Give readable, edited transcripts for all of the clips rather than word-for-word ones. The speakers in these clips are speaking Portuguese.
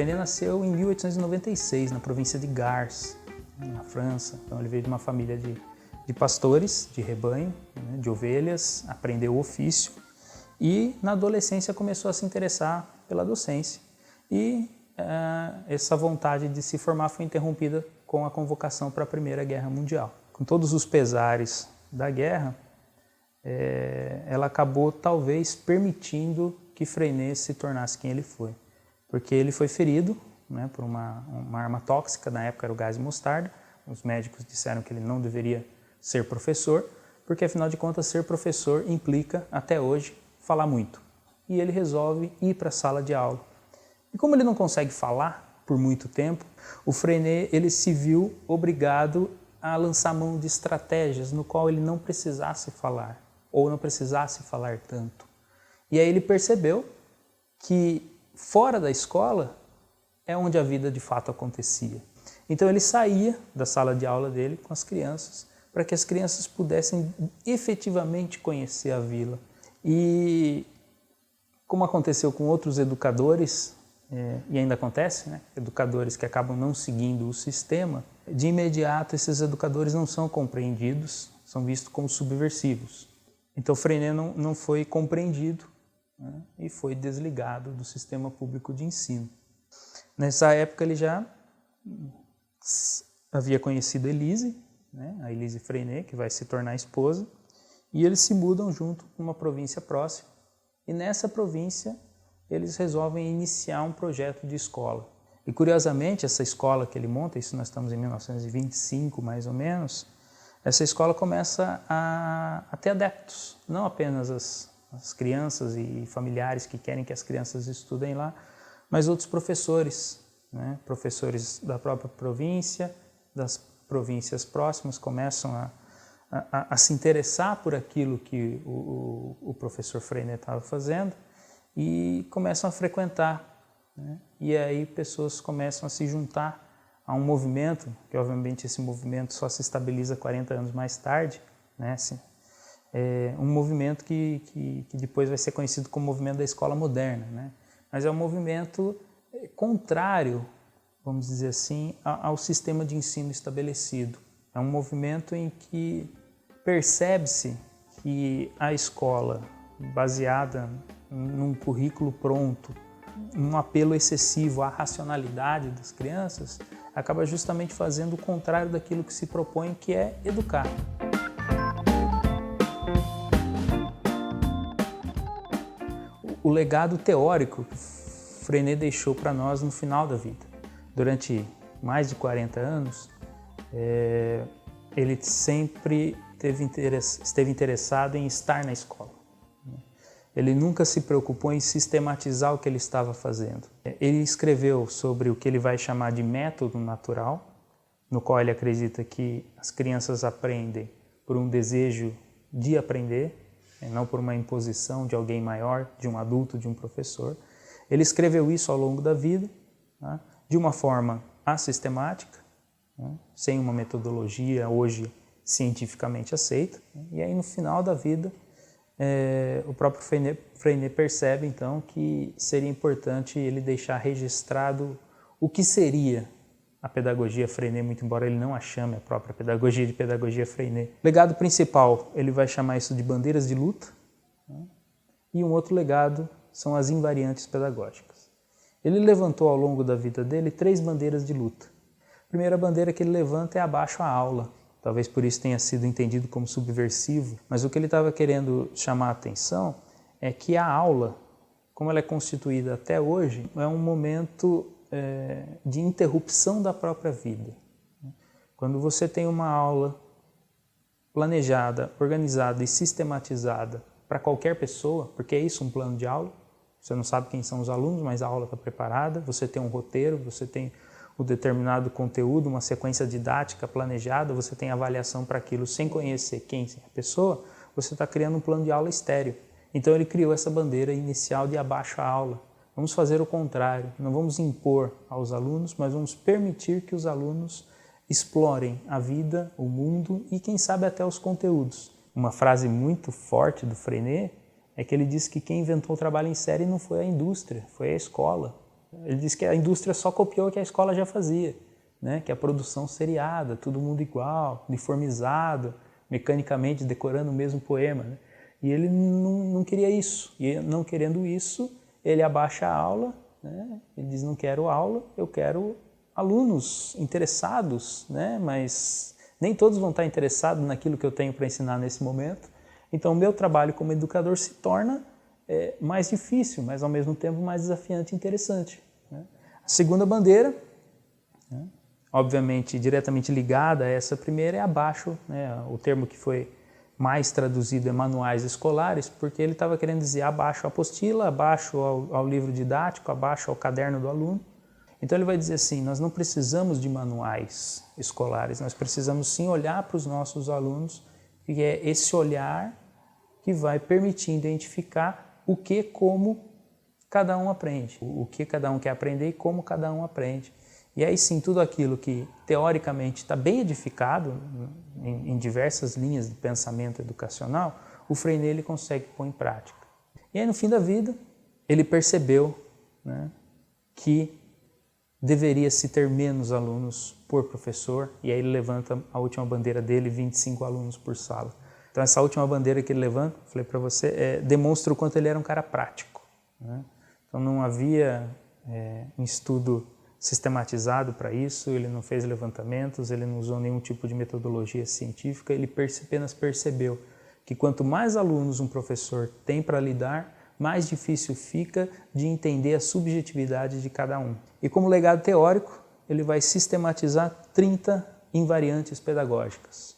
Freinet nasceu em 1896, na província de Gars, na França. Então ele veio de uma família de pastores, de rebanho, né, de ovelhas, aprendeu o ofício e na adolescência começou a se interessar pela docência. E essa vontade de se formar foi interrompida com a convocação para a Primeira Guerra Mundial. Com todos os pesares da guerra, ela acabou talvez permitindo que Freinet se tornasse quem ele foi. Porque ele foi ferido, né, por uma arma tóxica, na época era o gás de mostarda. Os médicos disseram que ele não deveria ser professor, porque afinal de contas ser professor implica, até hoje, falar muito. E ele resolve ir para a sala de aula. E como ele não consegue falar por muito tempo, o Freinet ele se viu obrigado a lançar mão de estratégias no qual ele não precisasse falar, ou não precisasse falar tanto. E aí ele percebeu que fora da escola é onde a vida de fato acontecia. Então ele saía da sala de aula dele com as crianças, para que as crianças pudessem efetivamente conhecer a vila. E como aconteceu com outros educadores, e ainda acontece, né? Educadores que acabam não seguindo o sistema, de imediato esses educadores não são compreendidos, são vistos como subversivos. Então Freinet não foi compreendido, né? E foi desligado do sistema público de ensino. Nessa época ele já havia conhecido Elise, né? A Elise Freinet, que vai se tornar esposa, e eles se mudam junto para uma província próxima. E nessa província eles resolvem iniciar um projeto de escola. E curiosamente, essa escola que ele monta, isso nós estamos em 1925 mais ou menos, essa escola começa a ter adeptos, não apenas as crianças e familiares que querem que as crianças estudem lá, mas outros professores, né? Professores da própria província, das províncias próximas, começam a se interessar por aquilo que o professor Freinet estava fazendo e começam a frequentar, né? E aí pessoas começam a se juntar a um movimento, que obviamente esse movimento só se estabiliza 40 anos mais tarde, né? Assim, um movimento que depois vai ser conhecido como movimento da escola moderna, né? Mas é um movimento contrário, vamos dizer assim, ao sistema de ensino estabelecido. É um movimento em que percebe-se que a escola, baseada num currículo pronto, um apelo excessivo à racionalidade das crianças, acaba justamente fazendo o contrário daquilo que se propõe, que é educar. O legado teórico que Freinet deixou para nós no final da vida. Durante mais de 40 anos, ele sempre esteve interessado em estar na escola. Ele nunca se preocupou em sistematizar o que ele estava fazendo. Ele escreveu sobre o que ele vai chamar de método natural, no qual ele acredita que as crianças aprendem por um desejo de aprender, não por uma imposição de alguém maior, de um adulto, de um professor. Ele escreveu isso ao longo da vida, né, de uma forma assistemática, né, sem uma metodologia hoje cientificamente aceita. E aí no final da vida, o próprio Freinet percebe então que seria importante ele deixar registrado o que seria a pedagogia Freinet, muito embora ele não a chame a própria pedagogia de pedagogia Freinet. O legado principal, ele vai chamar isso de bandeiras de luta, né? E um outro legado são as invariantes pedagógicas. Ele levantou ao longo da vida dele 3 bandeiras de luta. A primeira bandeira que ele levanta é abaixo a aula. Talvez por isso tenha sido entendido como subversivo, mas o que ele estava querendo chamar a atenção é que a aula, como ela é constituída até hoje, é um momento de interrupção da própria vida. Quando você tem uma aula planejada, organizada e sistematizada para qualquer pessoa, porque é isso um plano de aula, você não sabe quem são os alunos, mas a aula está preparada, você tem um roteiro, você tem um determinado conteúdo, uma sequência didática planejada, você tem avaliação para aquilo sem conhecer quem é a pessoa, você está criando um plano de aula estéreo. Então ele criou essa bandeira inicial de abaixo a aula. Vamos fazer o contrário, não vamos impor aos alunos, mas vamos permitir que os alunos explorem a vida, o mundo e quem sabe até os conteúdos. Uma frase muito forte do Freinet é que ele disse que quem inventou o trabalho em série não foi a indústria, foi a escola. Ele disse que a indústria só copiou o que a escola já fazia, né? Que a produção seriada, todo mundo igual, uniformizado, mecanicamente decorando o mesmo poema, né? E ele não queria isso. E não querendo isso, ele abaixa a aula, né? Ele diz, não quero aula, eu quero alunos interessados, né? Mas nem todos vão estar interessados naquilo que eu tenho para ensinar nesse momento. Então, o meu trabalho como educador se torna mais difícil, mas ao mesmo tempo mais desafiante e interessante, né? A segunda bandeira, né, obviamente diretamente ligada a essa primeira, é abaixo, né, o termo que foi mais traduzido é manuais escolares, porque ele estava querendo dizer abaixo a apostila, abaixo ao livro didático, abaixo ao caderno do aluno. Então ele vai dizer assim, nós não precisamos de manuais escolares, nós precisamos sim olhar para os nossos alunos, e é esse olhar que vai permitir identificar o que, como cada um aprende, o que cada um quer aprender e como cada um aprende. E aí sim, tudo aquilo que teoricamente está bem edificado em diversas linhas de pensamento educacional, o Freinet ele consegue pôr em prática. E aí no fim da vida, ele percebeu, né, que deveria se ter menos alunos por professor, e aí ele levanta a última bandeira dele, 25 alunos por sala. Então essa última bandeira que ele levanta, falei para você, demonstra o quanto ele era um cara prático, né? Então não havia um estudo sistematizado para isso, ele não fez levantamentos, ele não usou nenhum tipo de metodologia científica, ele apenas percebeu que quanto mais alunos um professor tem para lidar, mais difícil fica de entender a subjetividade de cada um. E como legado teórico, ele vai sistematizar 30 invariantes pedagógicas.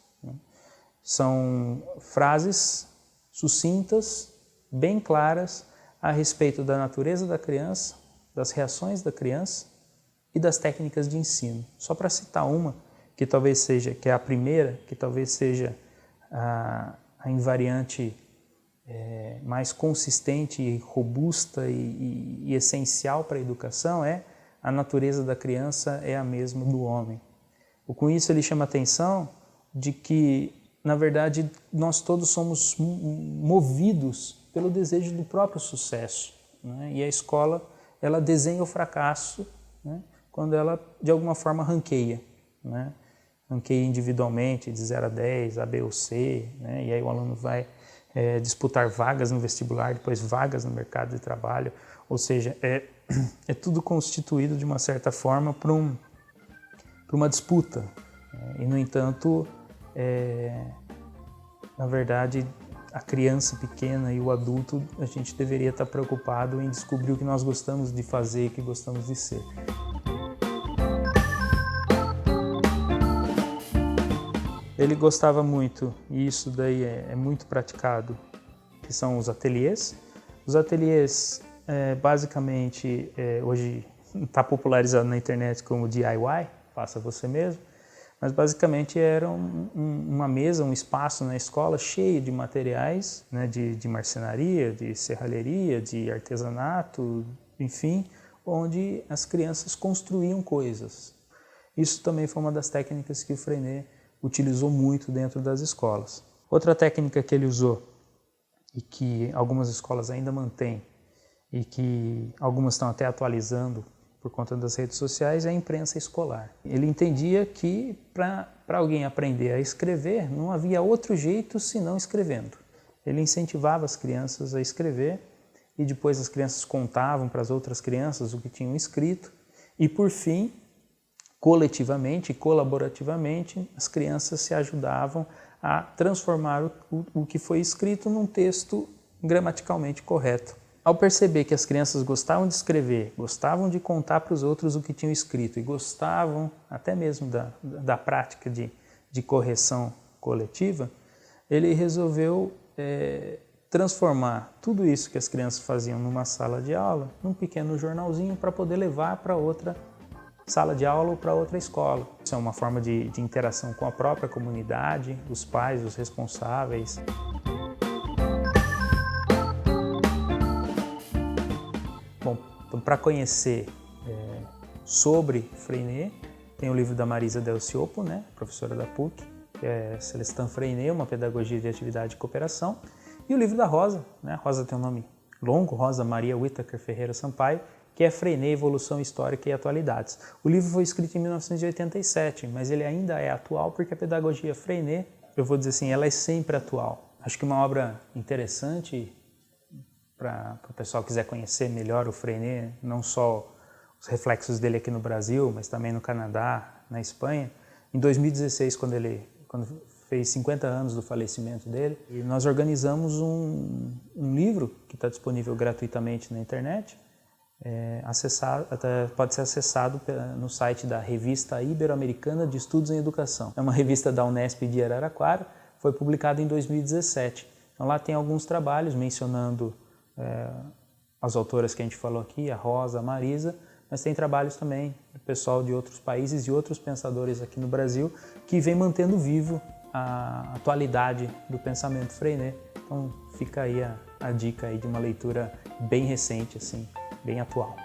São frases sucintas, bem claras, a respeito da natureza da criança, das reações da criança e das técnicas de ensino. Só para citar uma, que talvez seja, que é a primeira, que talvez seja a invariante mais consistente e robusta e essencial para a educação, é a natureza da criança é a mesma do homem. Com isso ele chama a atenção de que, na verdade, nós todos somos movidos pelo desejo do próprio sucesso, né? E a escola, ela desenha o fracasso, né, quando ela, de alguma forma, ranqueia, né? Ranqueia individualmente, de 0 a 10, A, B ou C, né? E aí o aluno vai disputar vagas no vestibular, depois vagas no mercado de trabalho, ou seja, é tudo constituído de uma certa forma para uma disputa, né? E, no entanto, na verdade, a criança pequena e o adulto, a gente deveria estar preocupado em descobrir o que nós gostamos de fazer e o que gostamos de ser. Ele gostava muito, e isso daí é muito praticado, que são os ateliês. Os ateliês, basicamente, hoje está popularizado na internet como DIY, faça você mesmo, mas basicamente era uma mesa, um espaço na escola cheio de materiais, né, de marcenaria, de serralheria, de artesanato, enfim, onde as crianças construíam coisas. Isso também foi uma das técnicas que o Freinet utilizou muito dentro das escolas. Outra técnica que ele usou, e que algumas escolas ainda mantêm, e que algumas estão até atualizando por conta das redes sociais, é a imprensa escolar. Ele entendia que para alguém aprender a escrever, não havia outro jeito senão escrevendo. Ele incentivava as crianças a escrever, e depois as crianças contavam para as outras crianças o que tinham escrito, e por fim, coletivamente e colaborativamente, as crianças se ajudavam a transformar o que foi escrito num texto gramaticalmente correto. Ao perceber que as crianças gostavam de escrever, gostavam de contar para os outros o que tinham escrito e gostavam até mesmo da prática de correção coletiva, ele resolveu transformar tudo isso que as crianças faziam numa sala de aula, num pequeno jornalzinho para poder levar para outra sala de aula ou para outra escola. Isso é uma forma de interação com a própria comunidade, os pais, os responsáveis. Bom, então, para conhecer sobre Freinet, tem o livro da Marisa Del Ciopo, né, professora da PUC, que é Celestin Freinet, uma pedagogia de atividade e cooperação, e o livro da Rosa, né, a Rosa tem um nome longo, Rosa Maria Whittaker Ferreira Sampaio, que é Freinet, Evolução Histórica e Atualidades. O livro foi escrito em 1987, mas ele ainda é atual porque a pedagogia Freinet, eu vou dizer assim, ela é sempre atual. Acho que uma obra interessante para o pessoal que quiser conhecer melhor o Freinet, não só os reflexos dele aqui no Brasil, mas também no Canadá, na Espanha. Em 2016, quando fez 50 anos do falecimento dele, e nós organizamos um livro que está disponível gratuitamente na internet, pode ser acessado no site da Revista Ibero-Americana de Estudos em Educação. É uma revista da Unesp de Araraquara, foi publicado em 2017. Então lá tem alguns trabalhos mencionando as autoras que a gente falou aqui, a Rosa, a Marisa, mas tem trabalhos também do pessoal de outros países e outros pensadores aqui no Brasil que vem mantendo vivo a atualidade do pensamento Freinet. Então fica aí a dica aí de uma leitura bem recente, assim, bem atual.